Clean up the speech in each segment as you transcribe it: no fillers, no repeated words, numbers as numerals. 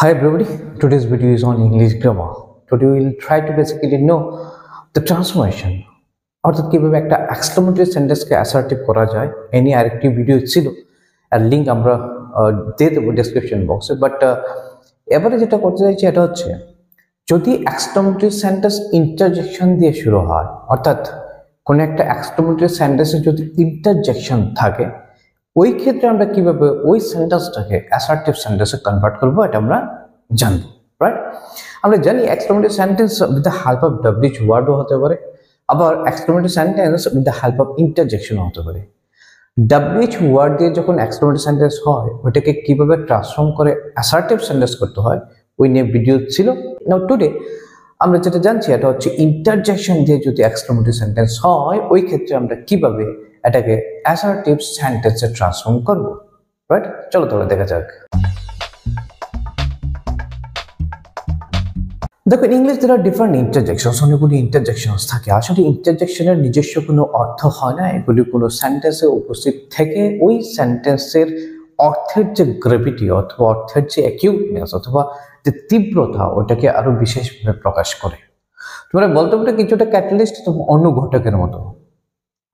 Hi everybody, today's video is on English grammar. Today we will try to basically know the transformation অর্থাৎ কিভাবে একটা exclamatory সেন্টেন্সকে assertive করা যায়। Any আরেকটি video ছিল, আর লিঙ্ক আমরা দিয়ে দেবো ডেসক্রিপশন বক্সে। বাট এবারে যেটা করতে চাইছি এটা হচ্ছে, যদি এক্সক্লেমেটরি সেন্টেন্স ইন্টারজেকশন দিয়ে শুরু হয়, অর্থাৎ কোনো একটা এক্সক্লেমেটরি সেন্টেন্সে যদি ইন্টারজেকশন থাকে, ওই ক্ষেত্রে আমরা কিভাবে ওই সেন্টেন্সটাকে অ্যাসার্টিভ সেন্টেন্সে কনভার্ট করবো এটা আমরা জানবো, রাইট? আমরা জানি exclamatory sentence with the help of WH ওয়ার্ডও হতে পারে, আবার exclamatory sentence with the help of interjection হতে পারে। ডব্লিউএইচ ওয়ার্ড দিয়ে যখন এক্সক্লেমেটরি সেন্টেন্স হয়, ওটাকে কিভাবে ট্রান্সফর্ম করে অ্যাসার্টিভ সেন্টেন্স করতে হয় ওই নিয়ে ভিডিও ছিল। নাও টুডে আমরা যেটা জানছি এটা হচ্ছে, ইন্টারজেকশন দিয়ে যদি এক্সক্লেমেটরি সেন্টেন্স হয়, ওই ক্ষেত্রে আমরা কিভাবে এটাকে অ্যাসার্টিভ সেন্টেন্সে ট্রান্সফর্ম করব, রাইট? চলো তাহলে দেখা যাক। দেখো, in English there are different interjections, অনেকগুলি ইন্টারজেকশনস থাকে। আসলে ইন্টারজেকশনের নিজস্ব কোনো অর্থ হয় না, এগুলি কোনো সেন্টেন্সে উপস্থিত থেকে ওই সেন্টেন্সের অর্থের যে গ্রেভিটি অথবা অর্থের যে অ্যাকিউটনেস অথবা যে তীব্রতা, ওটাকে আরো বিশেষভাবে প্রকাশ করে। তোমরা বলতে পারো কিছুটা ক্যাটালিস্ট অথবা অনুঘটকের মতো।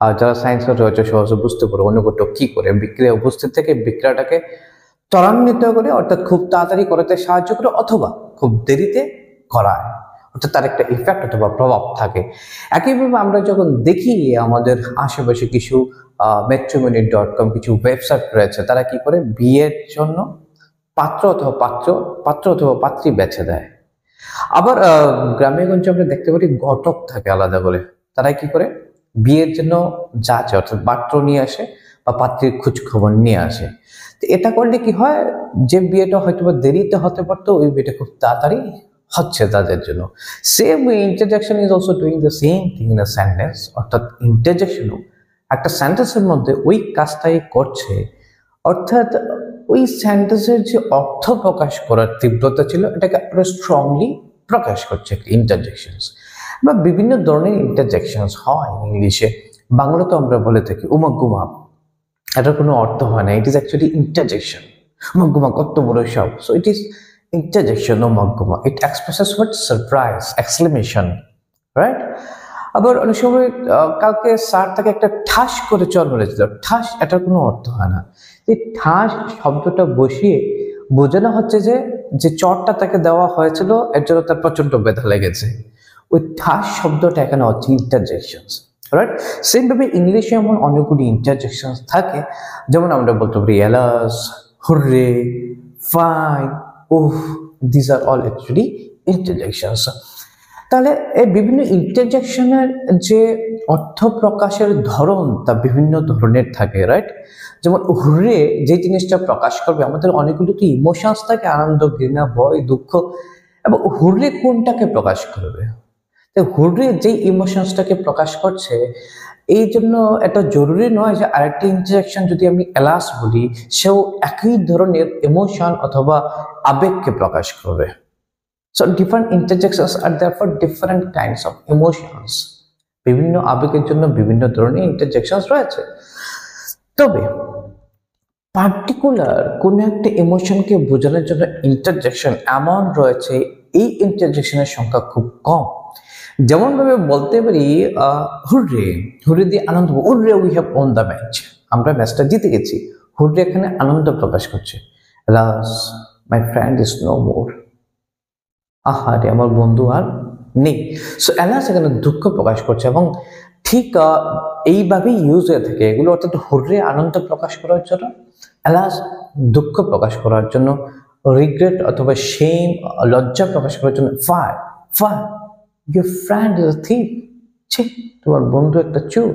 আর যারা সায়েন্স রয়েছে সহজে বুঝতে পারো অনুঘটক কি করে, বিক্রিয়া উপস্থিত থেকে বিক্রিয়াটাকে ত্বরান্বিত করে, অর্থাৎ খুব তাড়াতাড়ি করাতে সাহায্য করে অথবা খুব দেরিতে করায়, অর্থাৎ তার একটা ইফেক্ট অথবা প্রভাব থাকে। একইভাবে আমরা যখন দেখি আমাদের আশেপাশে কিছু matrimony.com কিছু ওয়েবসাইট রয়েছে, তারা কি করে বিয়ের জন্য পাত্র অথবা পাত্রী বেছে দেয়। আবার গ্রামে গঞ্জে আমরা দেখতে পারি ঘটক থাকে আলাদা করে, তারা কি করে বিয়ের জন্য যাচ্ছে, অর্থাৎ পাত্র নিয়ে আসে বা পাত্রীর খোঁজ খবর নিয়ে আসে। তো এটা করলে কি হয়, যে বিয়েটা হয়তো বা দেরিতে হতে পারতো, ওই বিয়েটা খুব তাড়াতাড়ি হচ্ছে তাদের জন্য। Same interjection is also doing the same thing in a sentence, অর্থাৎ ইন্টারজেকশনও একটা সেন্টেন্সের মধ্যে ওই কাজটাই করছে, অর্থাৎ ওই সেন্টেন্সের যে অর্থ প্রকাশ করার তীব্রতা ছিল, এটাকে আরো স্ট্রংলি প্রকাশ করছে ইন্টারজেকশনস। বা বিভিন্ন ধরনের ইন্টারজেকশনস হয় ইংলিশে। বাংলাতেও আমরা বলে থাকি উমাগুমা, এটার কোনো অর্থ হয় না, ইট ইজ অ্যাকচুয়ালি ইন্টারজেকশন। উমাগুমা কত বড় সব, so it is interjection or magma. It expresses what? Surprise, exclamation, right? আবার অনেক সময় কালকে স্যার তাকে একটা ঠাস করে চর মেরেছিল, ঠাস এটার কোনো অর্থ হয় না। এই ঠাস শব্দটা বসিয়ে বোঝানো হচ্ছে যে যে চরটা তাকে দেওয়া হয়েছিল এর জন্য তার প্রচন্ড ব্যথা লেগেছে। ওই ঠাস শব্দটা এখানে হচ্ছে ইন্টারজেকশনস, রাইট? সেম ভাবে ইংলিশে এমন অনেকগুলি ইন্টারজেকশনস থাকে, যেমন আমরা বলতে পারি alas, hurray, fine, these are all actually interjections. তাহলে এই বিভিন্ন ইন্টারজেকশনের যে অর্থ প্রকাশের ধরন তা বিভিন্ন ধরনের থাকে, রাইট? যেমন হুররে যে জিনিসটা প্রকাশ করবে, আমাদের অনেকগুলো তো ইমোশনস থাকে, আনন্দ, ঘৃণা, ভয়, দুঃখ, এবং হুররে কোনটাকে প্রকাশ করবে? হুররে যে ইমোশনসটাকে প্রকাশ করছে, এই জন্য এটা জরুরি নয় যে আরেকটি ইন্টারজেকশন যদি আমি এলাস বলি, সেও একই ধরনের ইমোশন অথবা আবেগকে প্রকাশ করবে। So different interjections are there for different kinds of emotions. বিভিন্ন আবেগের জন্য বিভিন্ন ধরনের ইন্টারজেকশনস রয়েছে। তবে পার্টিকুলার কোনো একটা ইমোশনকে বোঝানোর জন্য ইন্টারজেকশন এমন রয়েছে, এই ইন্টারজেকশনের সংখ্যা খুব কম। যেমন ভাবে বলতে পারি হুররে, হুররে দিয়ে আনন্দ, hurray we have won the match, আমরা ম্যাচটা জিতে গেছি। হুররে এখানে আনন্দ প্রকাশ করছে। Alas my friend is no more, আহারে আমার বন্ধু আর নেই। সো এলাস এখানে দুঃখ প্রকাশ করছে, এবং ঠিক এইভাবেই ইউজ হয়ে থাকে এগুলো, অর্থাৎ হুররে আনন্দ প্রকাশ করার জন্য, এলাস দুঃখ প্রকাশ করার জন্য, রিগ্রেট অথবা শেম লজ্জা প্রকাশ করার জন্য fire, fire your friend is a thief, তোমার বন্ধু একটা চোর।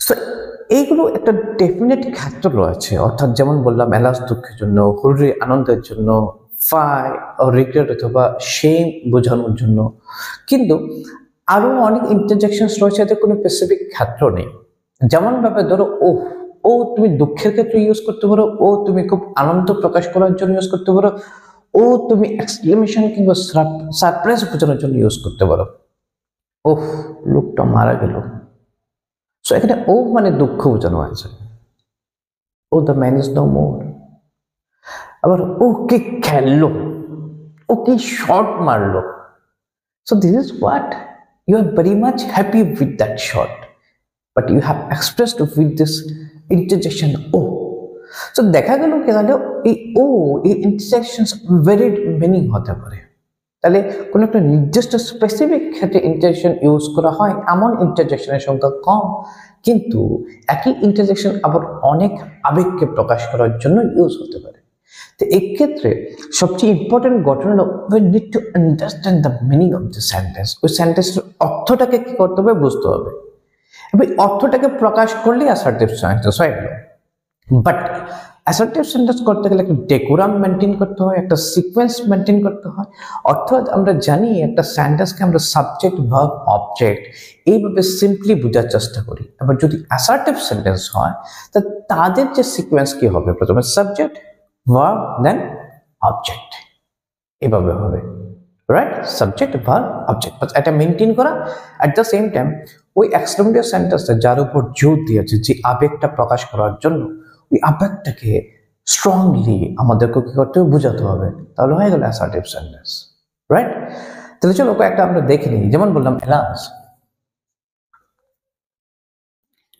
সো এইগুলো একটা ডেফিনেট ক্ষেত্র রয়েছে, অর্থাৎ যেমন বললাম এলাস দুঃখের জন্য, হুররে আনন্দের জন্য, ফাই রিগ্রেট অথবা শেম বোঝানোর জন্য। কিন্তু আরো অনেক ইন্টারজেকশনস রয়েছে, এতে কোনো স্পেসিফিক ক্ষেত্র নেই। যেমন ভাবে ধরো ও তুমি দুঃখের ক্ষেত্রে ইউজ করতে পারো, ও তুমি খুব আনন্দ প্রকাশ করার জন্য ইউজ করতে পারো, ও তুমি এক্সক্লেমেশন কিংবা সারপ্রাইজ বোঝানোর জন্য ইউজ করতে পারো। লোকটা মারা গেল, সো এখানে ও মানে দুঃখ বোঝানো হয়েছে, oh the man is no more. আবার ও কে খেললো, ও কি শট মারলো। So this is what you are very much happy with that shot, but you have expressed with this interjection o. So দেখা গেল কি তাহলে এই ও এই ইন্টারজেকশনস ভেরিড মিনিং হতে পারে। তাহলে কোনো একটা নির্দিষ্ট স্পেসিফিক ক্ষেত্রে ইন্টারজেকশন ইউজ করা হয়, এমন ইন্টারজেকশনের সংখ্যা কম, কিন্তু একই ইন্টারজেকশন আবার অনেক আবেগকে প্রকাশ করার জন্য ইউজ হতে পারে। তো এই ক্ষেত্রে সবচেয়ে ইম্পর্টেন্ট ঘটনা হলো we need to understand the meaning of the sentence। ওই সেন্টেন্সের অর্থটাকে কি করতে হবে, বুঝতে হবে, এবং অর্থটাকে প্রকাশ করলে অ্যাসার্টিভ সেন্টেন্স হয়ে গেল। বাট অ্যাসার্টিভ সেন্টেন্স করতে গেলে একটা ডেকোরাম মেনটেন করতে হয়, একটা সিকোয়েন্স মেনটেন করতে হয়। অর্থাৎ আমরা জানি একটা সেন্টেন্সকে আমরা সাবজেক্ট ভার্ব অবজেক্ট এইভাবে সিম্পলি বোঝার চেষ্টা করি। এবার যদি অ্যাসার্টিভ সেন্টেন্স হয় তা তাদের যে সিকোয়েন্স কি হবে, প্রথমে সাবজেক্ট ভার্ব দেন অবজেক্ট, এভাবে হবে, রাইট? সাবজেক্ট ভার্ব অবজেক্ট, এটা মেনটেন করা। অ্যাট দ্য সেম টাইম ওই এক্সক্লেমেটরি সেন্টেন্সটা যার উপর জোর দিয়েছে যে আবেগটা প্রকাশ করার জন্য, ওই আবেগটাকে স্ট্রংলি আমাদেরকে কি করতে হবে, বোঝাতে হবে, তাহলে হয়ে গেল অ্যাসার্টিভ সেন্টেন্স, রাইট? তাহলে চলো একটা আমরা দেখে নিই। যেমন বললাম এলাস,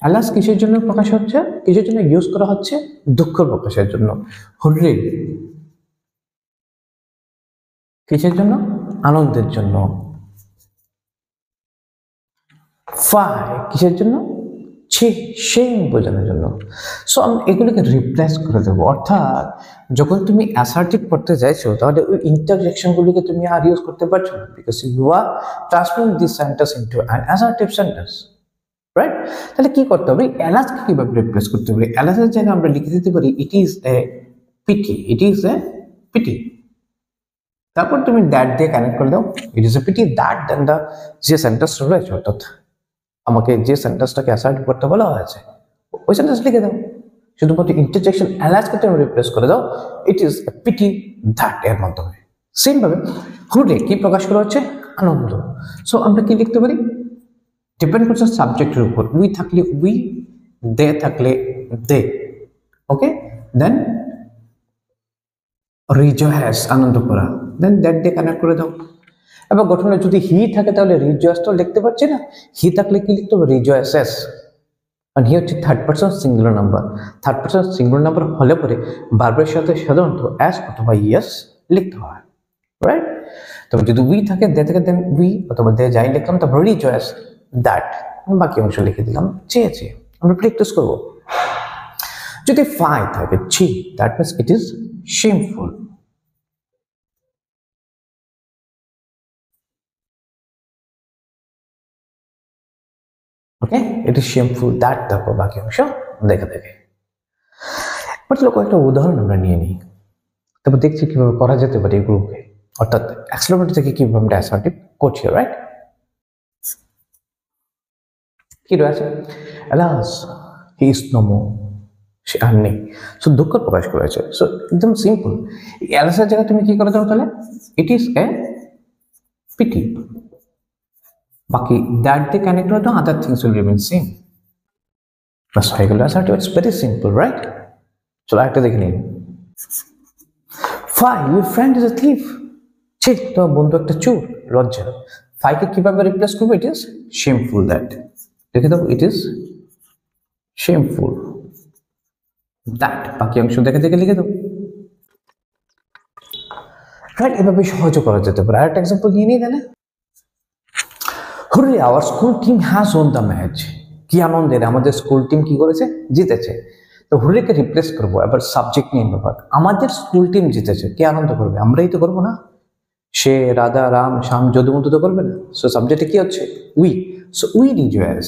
এলাস কিসের জন্য প্রকাশ হচ্ছে, কিসের জন্য ইউজ করা হচ্ছে, দুঃখ প্রকাশের জন্য। হুররে কিসের জন্য, আনন্দের জন্য। ফাই কিসের জন্য, শেম বোঝানোর জন্য। সো আমরা এগুলোকে রিপ্লেস করে দেবো। অর্থাৎ যখন তুমি অ্যাসার্টিভ করতে চাইছো তাহলে ওই ইন্টারজেকশনগুলোকে তুমি আর ইউজ করতে পারছো না, because you are transferring this sentence into an assertive sentence, right? তাহলে কি করতে হবে, এলাসকে কিভাবে রিপ্লেস করতে পারি? এলাসের জায়গায় আমরা লিখে দিতে পারি it is a pity, it is a pity. তারপর তুমি দ্যাট দিয়ে কানেক্ট করে দাও, it is a pity that, then the যে সেন্টেন্স রয়েছে, অর্থাৎ আমাকে যে সেন্টেন্সটাকে অ্যাসার্টিভ করতে বলা হয়েছে ওই সেন্টেন্স লিখে দাও। শুধুমাত্র ইন্টারজেকশন এলাসকে তুমি রিপ্লেস করে দাও it is a pity that এর মাধ্যমে। সেম ভাবে হুডে কি প্রকাশ করা হচ্ছে, আনন্দ। সো আমরা কি লিখতে পারি, ডিপেন্ড করছে সাবজেক্টের উপর, উই থাকলে উই, দে থাকলে দে, ওকে। দেন রিজয়েস আনন্দ করা, দেন দ্যাট দিয়ে কানেক্ট করে দাও। এবার গঠনে যদি হি থাকে তাহলে রিজয়েস তো লিখতে পারছি না, হি থাকলে কি লিখতে হবে, রিজয়েসেস। আর হি হচ্ছে third person singular number, third person singular number হলে পরে ভার্বের সাথে সাধারণত অ্যাস অথবা ইয়েস লিখতে হয়, রাইট? তবে যদি উই থাকে, দে থাকে, দেন উই অথবা দে যাই লিখলাম, তারপর রিজয়েস দ্যাট, বাকি অংশ লিখে দিলাম চেয়েছে। আমরা প্র্যাকটিস করবো। যদি ফাই থাকে ছি, that means it is shameful. Okay, it is shameful that, তারপর বাকি অংশ দেখে দেখে। বাট লোক একটা উদাহরণ আমরা নিয়ে নিই, তারপর দেখছি কিভাবে করা যেতে পারে এগুলোকে, অর্থাৎ এক্সক্লেমেটরি থেকে কিভাবে আমরা অ্যাসার্টিভ করছি, রাইট? কি রয়েছে, alas he is no more, সে আর নেই। সো দুঃখ প্রকাশ করেছে। সো একদম সিম্পল, এলাসের জায়গায় তুমি কি করে দাও তাহলে, ইট ইজ এ পিটি, বাকি দ্যাট দিয়ে কানেক্ট করে দাও, other things will remain same, বাস হয়ে গেল assertive. It's very simple, right? চলো একটা দেখে নিন। Fie your friend is a thief, ছি তোমার বন্ধু একটা চোর, লজ্জা। ফাইকে কিভাবে রিপ্লেস করবো, ইট ইজ শেমফুল দ্যাট, লিখে দাও ইট ইজ শেমফুল দ্যাট, বাকি অংশ দেখে দেখে লিখে দাও, রাইট? এভাবে সহজে করা যেতে পারে। আরেকটা এক্সাম্পল নিয়ে নিই তাহলে। Hurray our school team has won the match, কি আনন্দের, আমাদের স্কুল টিম কি করেছে, জিতেছে। তো হুররেকে রিপ্লেস করবো, এবার সাবজেক্ট নিয়ে ব্যাপার, আমাদের স্কুল টিম জিতেছে, কে আনন্দ করবে, আমরাই তো করবো না, সে, রাধা, রাম, শ্যাম, যদুমন্ত তো করবে না। সো সাবজেক্টে কি হচ্ছে, we, so we rejoice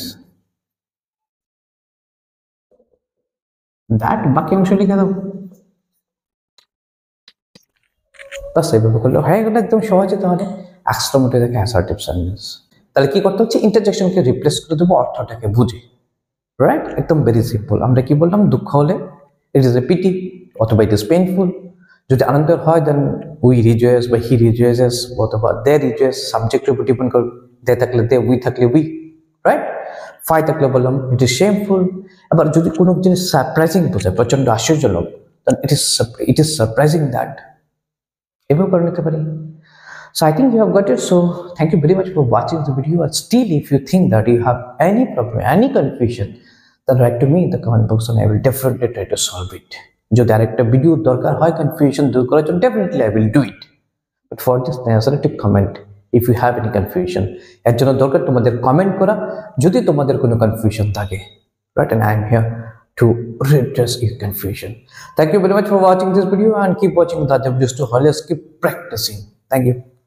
that, বাকি অংশ লিখে দাও, বাস এইভাবে করলে হয়ে গেল একদম সহজে। তাহলে এক্সক্লেমেটরি থেকে অ্যাসার্টিভ সেন্টেন্স। তাহলে কি করতে হচ্ছে, ইন্টারজেকশনকে রিপ্লেস করে দেবো অর্থটাকে বুঝে, রাইট? একদম ভেরি সিম্পল। আমরা কি বললাম, দুঃখ হলে ইট ইজ এ পিটি অথবা ইট ইজ পেইনফুল। যদি আনন্দের হয় দেন উই রিজয়েস বা হি রিজয়েসেস অথবা দে রিজয়েস, সাবজেক্টের উপর ডিপেন্ড করে, দে থাকলে দে, উই থাকলে উই, রাইট? ফাই থাকলে বললাম ইট ইজ শেমফুল। আবার যদি কোনো জিনিস সারপ্রাইজিং বোঝায়, প্রচন্ড আশ্চর্যজনক, then it is surprising that ever করে নিতে পারি. So I think you have got it. So thank you very much for watching the video. And still, if you think that you have any problem, any confusion, then write to me in the comment box and I will definitely try to solve it. যদি আরেকটা video দরকার হয় confusion দূর করার জন্য, definitely I will do it. But for this, answer to comment if you have any confusion. এর জন্য দরকার তোমাদের কমেন্ট করা যদি তোমাদের কোনো কনফিউশন থাকে, right? And I am here to redress your confusion. Thank you very much for watching this video and keep watching the other videos to always keep practicing. Thank you.